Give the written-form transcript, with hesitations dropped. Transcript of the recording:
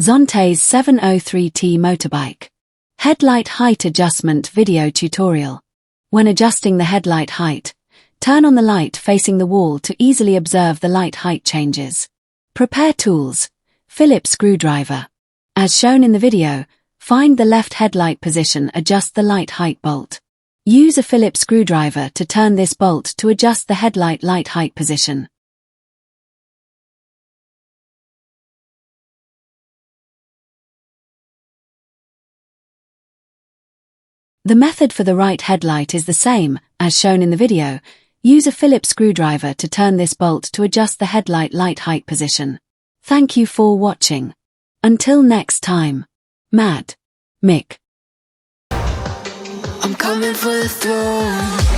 Zontes 703T motorbike. Headlight height adjustment video tutorial. When adjusting the headlight height, turn on the light facing the wall to easily observe the light height changes. Prepare tools. Phillips screwdriver. As shown in the video, find the left headlight position, adjust the light height bolt. Use a Phillips screwdriver to turn this bolt to adjust the headlight light height position. The method for the right headlight is the same, as shown in the video. Use a Phillips screwdriver to turn this bolt to adjust the headlight light height position. Thank you for watching. Until next time. Mick. I'm coming for the throne.